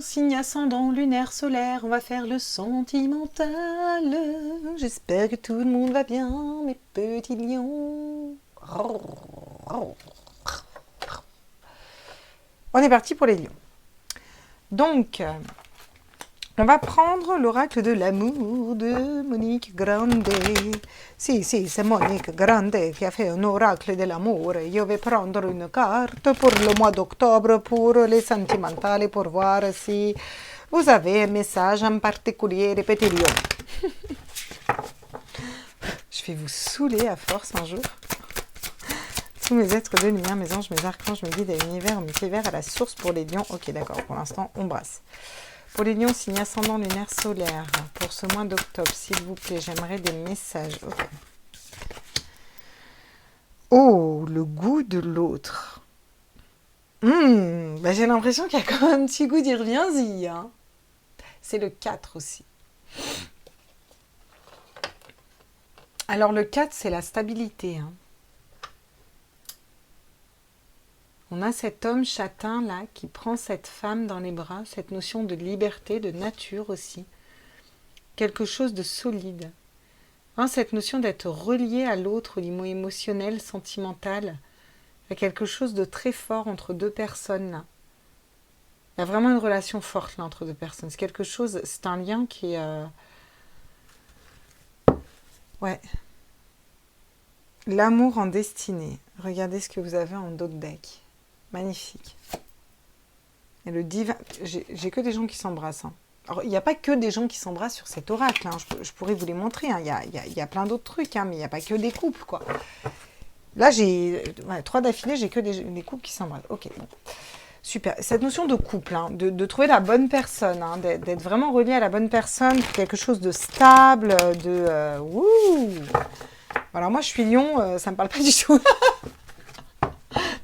signe ascendant, lunaire, solaire, on va faire le sentimental. J'espère que tout le monde va bien, mes petits lions. On est parti pour les lions. Donc, on va prendre l'oracle de l'amour de Monique Grandet. Si, c'est Monique Grandet qui a fait un oracle de l'amour. Je vais prendre une carte pour le mois d'octobre pour les sentimentales pour voir si vous avez un message en particulier, les petits lions. Je vais vous saouler à force un jour. Tous mes êtres de lumière, mes anges, mes archanges, mes guides à l'univers, multivers, à la source pour les lions. Ok, d'accord, pour l'instant, on brasse. Pour les lions, signe ascendant lunaire solaire, pour ce mois d'octobre, s'il vous plaît, j'aimerais des messages. Okay. Oh, le goût de l'autre. J'ai l'impression qu'il y a quand même un petit goût d'y reviens-y. Hein. C'est le 4 aussi. Alors le 4, c'est la stabilité. Hein. On a cet homme châtain là qui prend cette femme dans les bras, cette notion de liberté, de nature aussi. Quelque chose de solide. Hein, cette notion d'être relié à l'autre au niveau émotionnel, sentimental. Il y a quelque chose de très fort entre deux personnes là. Il y a vraiment une relation forte là entre deux personnes. C'est quelque chose, c'est un lien qui est... Ouais. L'amour en destinée. Regardez ce que vous avez en dos de deck. Magnifique. Et le divin... J'ai que des gens qui s'embrassent. Hein. Alors, il n'y a pas que des gens qui s'embrassent sur cet oracle. Hein. Je pourrais vous les montrer. Hein. Il y a plein d'autres trucs, hein, mais il n'y a pas que des couples, quoi. Là, j'ai 3 d'affilée, j'ai que des couples qui s'embrassent. Ok, bon. Super. Cette notion de couple, hein, de trouver la bonne personne, hein, d'être vraiment relié à la bonne personne, quelque chose de stable, de... Alors moi, je suis lion, ça ne me parle pas du tout.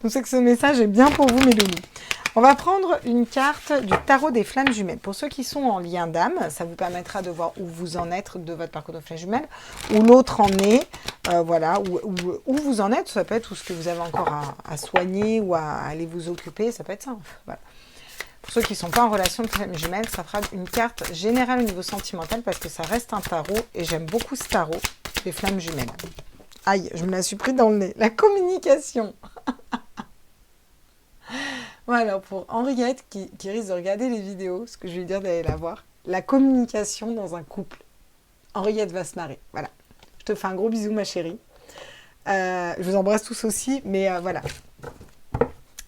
Donc c'est que ce message est bien pour vous, mes loulous. On va prendre une carte du tarot des flammes jumelles. Pour ceux qui sont en lien d'âme, ça vous permettra de voir où vous en êtes de votre parcours de flammes jumelles, où l'autre en est, voilà, où vous en êtes. Ça peut être tout ce que vous avez encore à soigner ou à aller vous occuper, ça peut être ça. Voilà. Pour ceux qui ne sont pas en relation de flammes jumelles, ça fera une carte générale au niveau sentimental parce que ça reste un tarot et j'aime beaucoup ce tarot des flammes jumelles. Aïe, je me la suis pris dans le nez. La communication. Voilà, pour Henriette qui risque de regarder les vidéos, ce que je vais lui dire d'aller la voir, la communication dans un couple. Henriette va se marrer. Voilà. Je te fais un gros bisou, ma chérie. Je vous embrasse tous aussi, mais voilà.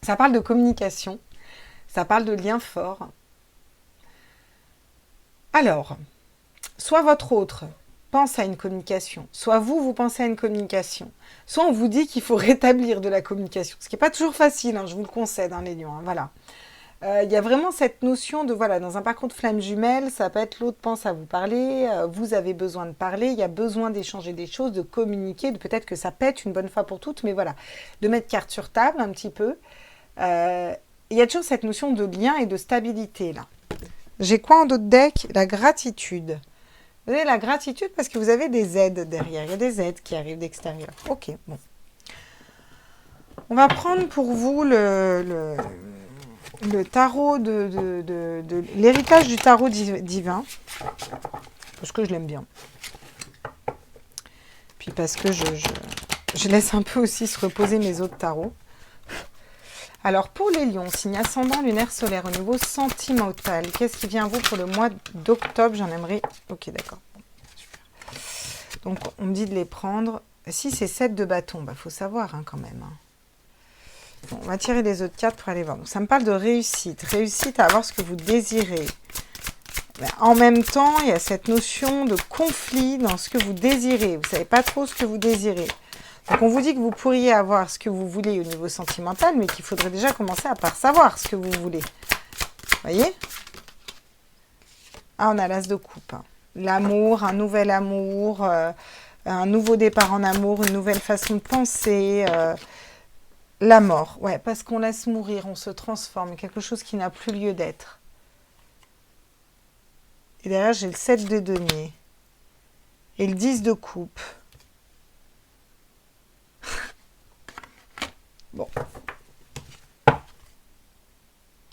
Ça parle de communication. Ça parle de liens forts. Alors, soit votre autre pense à une communication, soit vous pensez à une communication, soit on vous dit qu'il faut rétablir de la communication, ce qui n'est pas toujours facile, hein, je vous le concède, hein, les lions, hein, voilà. Il y a vraiment cette notion de, voilà, dans un parcours de flammes jumelles, ça peut être l'autre pense à vous parler, vous avez besoin de parler, il y a besoin d'échanger des choses, de communiquer, de peut-être que ça pète une bonne fois pour toutes, mais voilà, de mettre carte sur table un petit peu. Il y a toujours cette notion de lien et de stabilité, là. J'ai quoi en dos de deck? La gratitude. Vous avez la gratitude parce que vous avez des aides derrière. Il y a des aides qui arrivent d'extérieur. Ok, bon. On va prendre pour vous le tarot de l'héritage du tarot divin. Parce que je l'aime bien. Puis parce que je laisse un peu aussi se reposer mes autres tarots. Alors, pour les lions, signe ascendant lunaire solaire, au niveau sentimental, qu'est-ce qui vient à vous pour le mois d'octobre? J'en aimerais... Ok, d'accord. Super. Donc, on me dit de les prendre. Si c'est 7 de bâton, bah, faut savoir hein, quand même. Hein. Bon, on va tirer les autres cartes pour aller voir. Donc, ça me parle de réussite. Réussite à avoir ce que vous désirez. Ben, en même temps, il y a cette notion de conflit dans ce que vous désirez. Vous ne savez pas trop ce que vous désirez. Donc, on vous dit que vous pourriez avoir ce que vous voulez au niveau sentimental, mais qu'il faudrait déjà commencer à savoir ce que vous voulez. Vous voyez? Ah, on a l'as de coupe. Hein. L'amour, un nouvel amour, un nouveau départ en amour, une nouvelle façon de penser, la mort. Ouais, parce qu'on laisse mourir, on se transforme, quelque chose qui n'a plus lieu d'être. Et derrière, j'ai le 7 de denier et le 10 de coupe. Bon.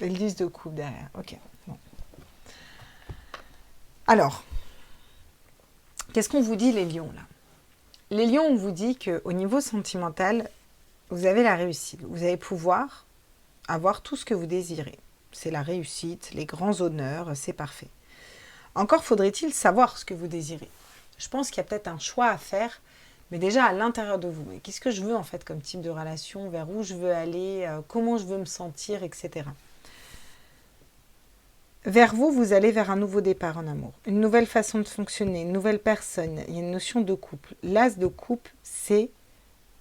Et le 10 de coupe derrière. Ok. Bon. Alors, qu'est-ce qu'on vous dit les lions là? Les lions, on vous dit qu'au niveau sentimental, vous avez la réussite. Vous allez pouvoir avoir tout ce que vous désirez. C'est la réussite, les grands honneurs, c'est parfait. Encore faudrait-il savoir ce que vous désirez. Je pense qu'il y a peut-être un choix à faire, mais déjà à l'intérieur de vous. Qu'est-ce que je veux en fait comme type de relation, vers où je veux aller, comment je veux me sentir, etc. Vers vous, vous allez vers un nouveau départ en amour, une nouvelle façon de fonctionner, une nouvelle personne. Il y a une notion de couple. L'as de couple, c'est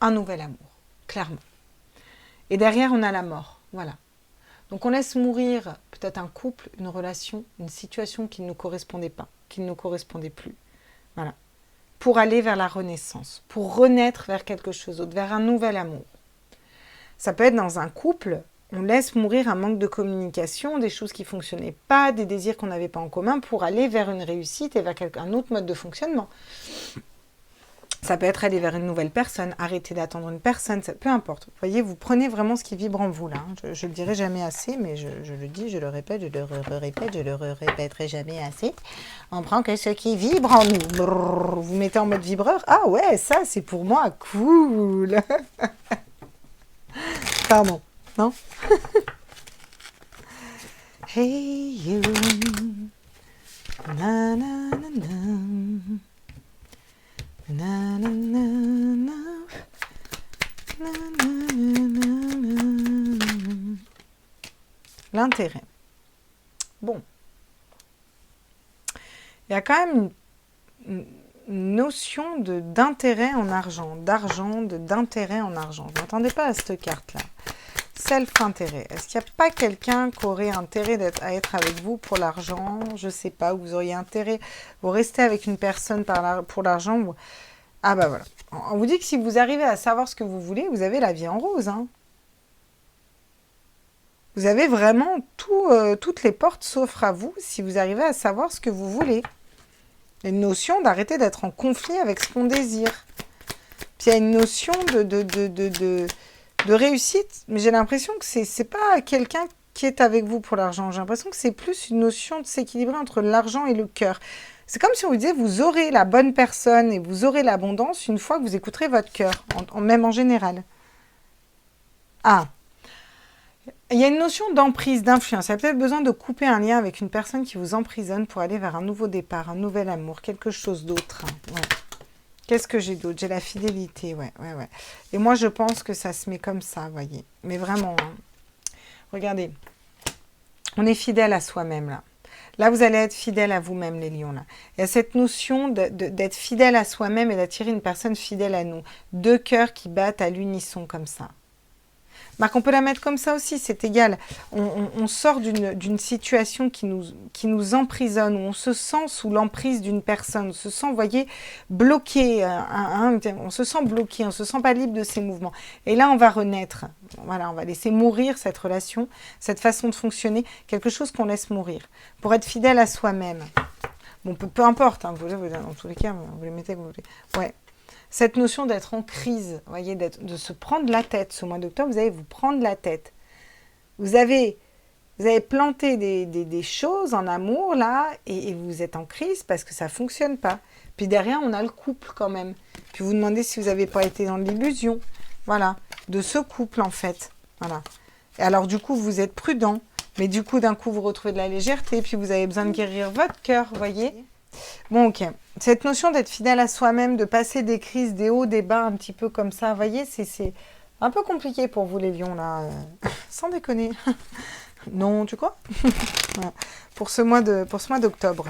un nouvel amour, clairement. Et derrière, on a la mort, voilà. Donc on laisse mourir peut-être un couple, une relation, une situation qui ne nous correspondait pas, qui ne nous correspondait plus. Voilà. Pour aller vers la renaissance, pour renaître vers quelque chose d'autre, vers un nouvel amour. Ça peut être dans un couple, on laisse mourir un manque de communication, des choses qui ne fonctionnaient pas, des désirs qu'on n'avait pas en commun pour aller vers une réussite et vers un autre mode de fonctionnement. Ça peut être aller vers une nouvelle personne, arrêter d'attendre une personne, peu importe. Vous voyez, vous prenez vraiment ce qui vibre en vous là. Je le dirai jamais assez, mais je le dis, je le répète, je le répète, je le répéterai jamais assez. On prend que ce qui vibre en nous. Brrr, vous mettez en mode vibreur. Ah ouais, ça c'est pour moi, cool. Pardon, non? Hey you, na na na na. Na, na, na, na. Na, na, na, na. L'intérêt. Bon. Il y a quand même une notion d'intérêt en argent, d'intérêt en argent. Je ne m'attendais pas à cette carte-là. Self-intérêt. Est-ce qu'il n'y a pas quelqu'un qui aurait intérêt à être avec vous pour l'argent? Je ne sais pas, vous auriez intérêt, vous restez avec une personne pour l'argent. Ah bah voilà. On vous dit que si vous arrivez à savoir ce que vous voulez, vous avez la vie en rose. Hein. Vous avez vraiment toutes les portes s'offrent à vous si vous arrivez à savoir ce que vous voulez. Il y a une notion d'arrêter d'être en conflit avec ce qu'on désire. Puis il y a une notion de réussite, mais j'ai l'impression que c'est pas quelqu'un qui est avec vous pour l'argent. J'ai l'impression que c'est plus une notion de s'équilibrer entre l'argent et le cœur. C'est comme si on vous disait, vous aurez la bonne personne et vous aurez l'abondance une fois que vous écouterez votre cœur, même en général. Ah, il y a une notion d'emprise, d'influence. Il y a peut-être besoin de couper un lien avec une personne qui vous emprisonne pour aller vers un nouveau départ, un nouvel amour, quelque chose d'autre. Ouais. Qu'est-ce que j'ai d'autre? J'ai la fidélité, ouais. Et moi, je pense que ça se met comme ça, vous voyez. Mais vraiment, hein. Regardez, on est fidèle à soi-même, là. Là, vous allez être fidèle à vous-même, les lions, là. Il y a cette notion d'être fidèle à soi-même et d'attirer une personne fidèle à nous. Deux cœurs qui battent à l'unisson, comme ça. Marc, on peut la mettre comme ça aussi, c'est égal. On sort d'une situation qui nous emprisonne, où on se sent sous l'emprise d'une personne, on se sent, vous voyez, bloqué, on se sent bloqué, on se sent pas libre de ses mouvements. Et là, on va renaître. Voilà, on va laisser mourir cette relation, cette façon de fonctionner, quelque chose qu'on laisse mourir, pour être fidèle à soi-même. Bon, peu importe, hein, dans tous les cas, vous les mettez comme vous voulez. Ouais. Cette notion d'être en crise, voyez, de se prendre la tête. Ce mois d'octobre, vous allez vous prendre la tête. Vous avez planté des choses en amour, là, et vous êtes en crise parce que ça ne fonctionne pas. Puis derrière, on a le couple quand même. Puis vous demandez si vous n'avez pas été dans l'illusion, voilà, de ce couple en fait. Voilà. Et alors du coup, vous êtes prudent, mais du coup, d'un coup, vous retrouvez de la légèreté, puis vous avez besoin de guérir votre cœur, voyez. Bon, ok. Cette notion d'être fidèle à soi-même, de passer des crises, des hauts, des bas, un petit peu comme ça, vous voyez, c'est un peu compliqué pour vous, les lions, là. Sans déconner. Non, tu crois? Voilà. Pour ce mois d'octobre.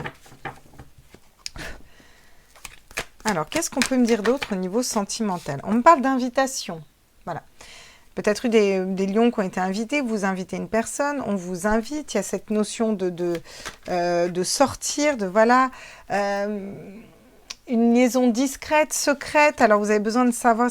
Alors, qu'est-ce qu'on peut me dire d'autre au niveau sentimental? On me parle d'invitation. Voilà. Peut-être eu des lions qui ont été invités, vous invitez une personne, on vous invite, il y a cette notion de sortir, de voilà, une liaison discrète, secrète, alors vous avez besoin de savoir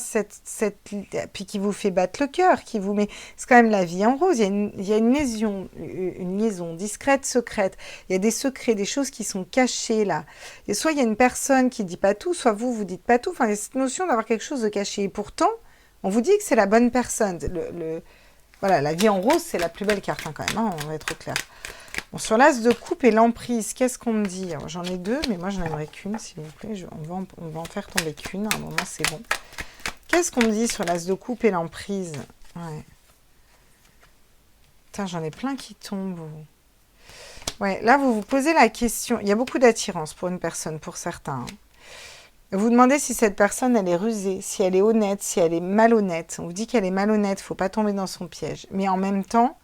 puis qui vous fait battre le cœur, qui vous met, c'est quand même la vie en rose, il y a une liaison discrète, secrète, il y a des secrets, des choses qui sont cachées là, et soit il y a une personne qui dit pas tout, soit vous dites pas tout, enfin il y a cette notion d'avoir quelque chose de caché, et pourtant, on vous dit que c'est la bonne personne. Voilà, la vie en rose, c'est la plus belle carte quand même, hein, on va être au clair. Bon, sur l'as de coupe et l'emprise, qu'est-ce qu'on me dit? J'en ai deux, mais moi, j'en aimerais qu'une, s'il vous plaît. On va en faire tomber qu'une. À un moment, c'est bon. Qu'est-ce qu'on me dit sur l'as de coupe et l'emprise? Ouais. Putain, j'en ai plein qui tombent. Ouais, là, vous vous posez la question. Il y a beaucoup d'attirance pour une personne, pour certains. Vous demandez si cette personne, elle est rusée, si elle est honnête, si elle est malhonnête. On vous dit qu'elle est malhonnête, il ne faut pas tomber dans son piège. Mais en même temps,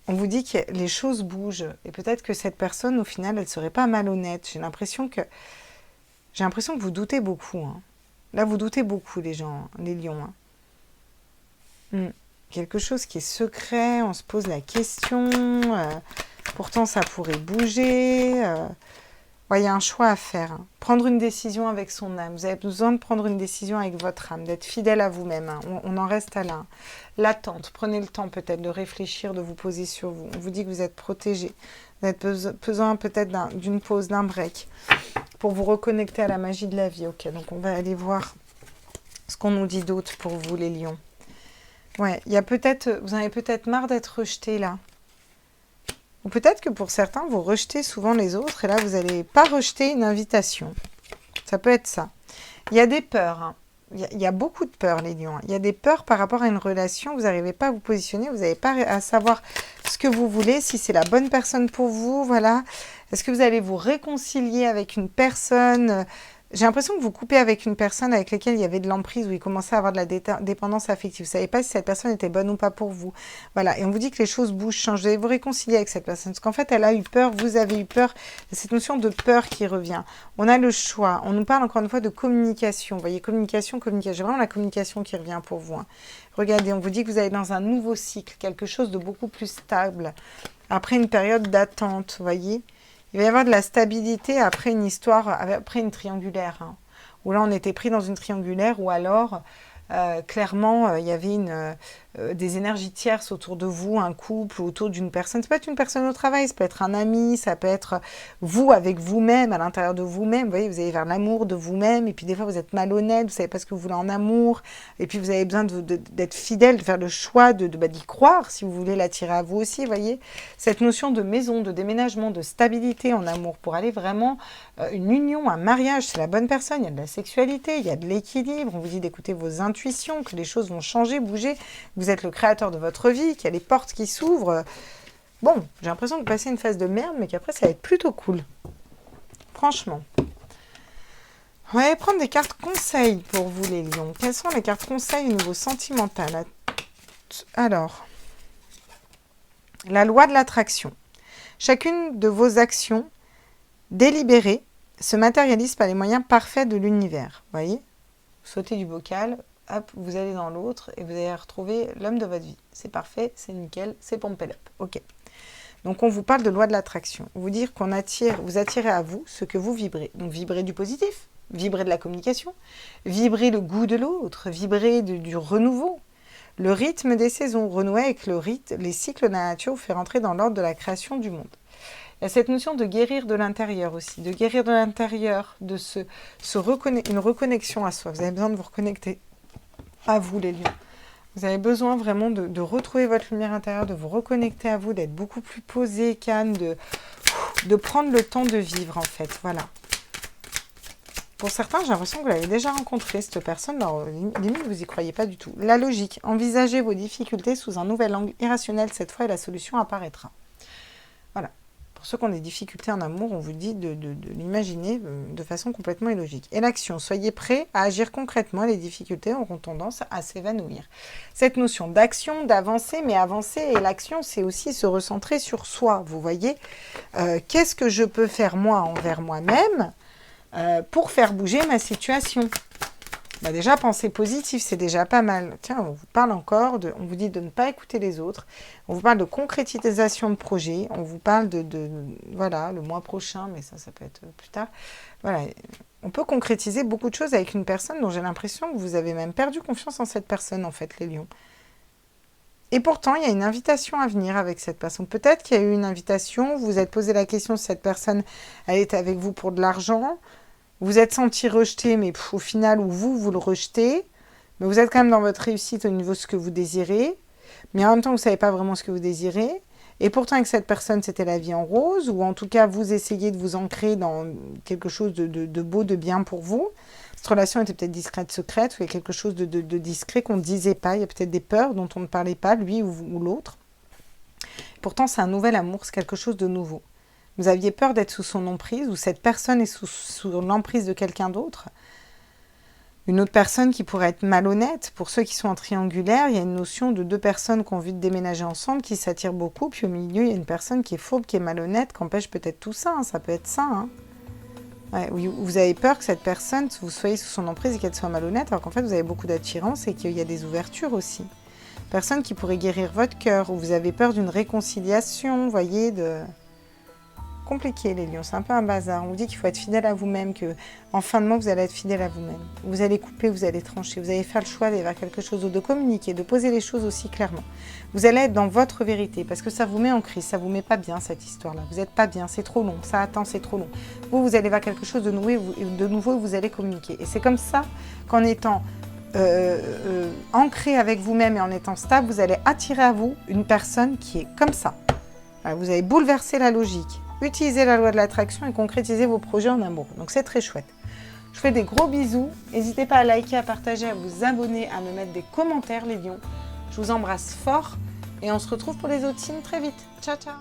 on vous dit que les choses bougent. Et peut-être que cette personne, au final, elle ne serait pas malhonnête. J'ai l'impression que vous doutez beaucoup. Hein. Là, vous doutez beaucoup, les gens, les lions. Hein. Quelque chose qui est secret, on se pose la question. Pourtant, ça pourrait bouger. Ouais, il y a un choix à faire. Hein. Prendre une décision avec son âme. Vous avez besoin de prendre une décision avec votre âme, d'être fidèle à vous-même. Hein. On en reste à là. L'attente. Prenez le temps peut-être de réfléchir, de vous poser sur vous. On vous dit que vous êtes protégé. Vous avez besoin peut-être d'une pause, d'un break pour vous reconnecter à la magie de la vie. Ok, donc on va aller voir ce qu'on nous dit d'autre pour vous, les lions. Ouais, il y a peut-être, vous en avez peut-être marre d'être rejeté là. Ou peut-être que pour certains, vous rejetez souvent les autres et là, vous n'allez pas rejeter une invitation. Ça peut être ça. Il y a des peurs. Hein. Il y a beaucoup de peurs, les lions. Il y a des peurs par rapport à une relation. Vous n'arrivez pas à vous positionner. Vous n'avez pas à savoir ce que vous voulez, si c'est la bonne personne pour vous. Voilà. Est-ce que vous allez vous réconcilier avec une personne? J'ai l'impression que vous coupez avec une personne avec laquelle il y avait de l'emprise, où il commençait à avoir de la dépendance affective. Vous ne savez pas si cette personne était bonne ou pas pour vous. Voilà, et on vous dit que les choses bougent, changent. Vous allez vous réconcilier avec cette personne. Parce qu'en fait, elle a eu peur, vous avez eu peur. C'est cette notion de peur qui revient. On a le choix. On nous parle encore une fois de communication. Vous voyez, communication. J'ai vraiment la communication qui revient pour vous. Hein. Regardez, on vous dit que vous allez dans un nouveau cycle, quelque chose de beaucoup plus stable. Après une période d'attente, vous voyez. Il va y avoir de la stabilité après une histoire, après une triangulaire. Hein, où là, on était pris dans une triangulaire, ou alors, clairement, il y avait des énergies tierces autour de vous, un couple, autour d'une personne. Ça peut être une personne au travail, ça peut être un ami, ça peut être vous avec vous-même, à l'intérieur de vous-même. Vous voyez, vous allez vers l'amour de vous-même, et puis des fois, vous êtes malhonnête, vous ne savez pas ce que vous voulez en amour, et puis vous avez besoin d'être fidèle, de faire le choix d'y croire, si vous voulez l'attirer à vous aussi, vous voyez. Cette notion de maison, de déménagement, de stabilité en amour, pour aller vraiment une union, un mariage, c'est la bonne personne, il y a de la sexualité, il y a de l'équilibre, on vous dit d'écouter vos intuitions, que les choses vont changer, bouger, vous êtes le créateur de votre vie, qu'il y a les portes qui s'ouvrent. Bon, j'ai l'impression que vous passez une phase de merde, mais qu'après, ça va être plutôt cool. Franchement. On va aller prendre des cartes conseils pour vous, les lions. Quelles sont les cartes conseils au niveau sentimental? Alors, la loi de l'attraction. Chacune de vos actions délibérées se matérialise par les moyens parfaits de l'univers. Vous voyez? Vous sautez du bocal, hop, vous allez dans l'autre et vous allez retrouver l'homme de votre vie. C'est parfait, c'est nickel, c'est pompé up. Ok. Donc, on vous parle de loi de l'attraction. Vous dire qu'on vous attirez à vous ce que vous vibrez. Donc, vibrez du positif, vibrez de la communication, vibrez le goût de l'autre, vibrez du renouveau. Le rythme des saisons, renouer avec les cycles de la nature vous fait rentrer dans l'ordre de la création du monde. Il y a cette notion de guérir de l'intérieur aussi, de guérir de l'intérieur, de une reconnexion à soi. Vous avez besoin de vous reconnecter à vous, les lions. Vous avez besoin vraiment de retrouver votre lumière intérieure, de vous reconnecter à vous, d'être beaucoup plus posé, calme, de prendre le temps de vivre, en fait. Voilà. Pour certains, j'ai l'impression que vous l'avez déjà rencontré, cette personne. Alors, limite, vous n'y croyez pas du tout. La logique. Envisagez vos difficultés sous un nouvel angle irrationnel cette fois et la solution apparaîtra. Voilà. Pour ceux qui ont des difficultés en amour, on vous dit de l'imaginer de façon complètement illogique. Et l'action, soyez prêts à agir concrètement. Les difficultés auront tendance à s'évanouir. Cette notion d'action, d'avancer, mais avancer et l'action, c'est aussi se recentrer sur soi. Vous voyez, qu'est-ce que je peux faire moi envers moi-même pour faire bouger ma situation? Bah déjà, penser positif, c'est déjà pas mal. Tiens, on vous parle encore, on vous dit de ne pas écouter les autres. On vous parle de concrétisation de projet. On vous parle voilà, le mois prochain, mais ça peut être plus tard. Voilà, on peut concrétiser beaucoup de choses avec une personne dont j'ai l'impression que vous avez même perdu confiance en cette personne, en fait, les lions. Et pourtant, il y a une invitation à venir avec cette personne. Peut-être qu'il y a eu une invitation, vous vous êtes posé la question si cette personne, elle est avec vous pour de l'argent. Vous êtes senti rejeté, mais au final, vous le rejetez. Mais vous êtes quand même dans votre réussite au niveau de ce que vous désirez. mais en même temps, vous ne savez pas vraiment ce que vous désirez. Et pourtant, avec cette personne, c'était la vie en rose, ou en tout cas, vous essayez de vous ancrer dans quelque chose de beau, de bien pour vous. Cette relation était peut-être discrète, secrète, ou il y a quelque chose de discret qu'on ne disait pas. Il y a peut-être des peurs dont on ne parlait pas, lui ou l'autre. Pourtant, c'est un nouvel amour, c'est quelque chose de nouveau. Vous aviez peur d'être sous son emprise, ou cette personne est sous l'emprise de quelqu'un d'autre. Une autre personne qui pourrait être malhonnête. Pour ceux qui sont en triangulaire, il y a une notion de deux personnes qui ont envie de déménager ensemble, qui s'attirent beaucoup, puis au milieu, il y a une personne qui est fourbe, qui est malhonnête, qui empêche peut-être tout ça, ça peut être ça. Ouais, vous avez peur que cette personne, vous soyez sous son emprise et qu'elle soit malhonnête, alors qu'en fait, vous avez beaucoup d'attirance et qu'il y a des ouvertures aussi. Personne qui pourrait guérir votre cœur, ou vous avez peur d'une réconciliation, vous voyez, compliqué les lions, c'est un peu un bazar. On vous dit qu'il faut être fidèle à vous-même, que en fin de mois vous allez être fidèle à vous-même. Vous allez couper, vous allez trancher, vous allez faire le choix d'aller vers quelque chose, de communiquer, de poser les choses aussi clairement. Vous allez être dans votre vérité, parce que ça vous met en crise, ça vous met pas bien cette histoire-là. Vous n'êtes pas bien, c'est trop long, ça attend, c'est trop long. Vous allez vers quelque chose de nouveau, vous allez communiquer. Et c'est comme ça qu'en étant ancré avec vous-même et en étant stable, vous allez attirer à vous une personne qui est comme ça. Alors, vous allez bouleverser la logique. Utilisez la loi de l'attraction et concrétisez vos projets en amour. Donc c'est très chouette. Je fais des gros bisous. N'hésitez pas à liker, à partager, à vous abonner, à me mettre des commentaires les lions. Je vous embrasse fort et on se retrouve pour les autres signes très vite. Ciao, ciao.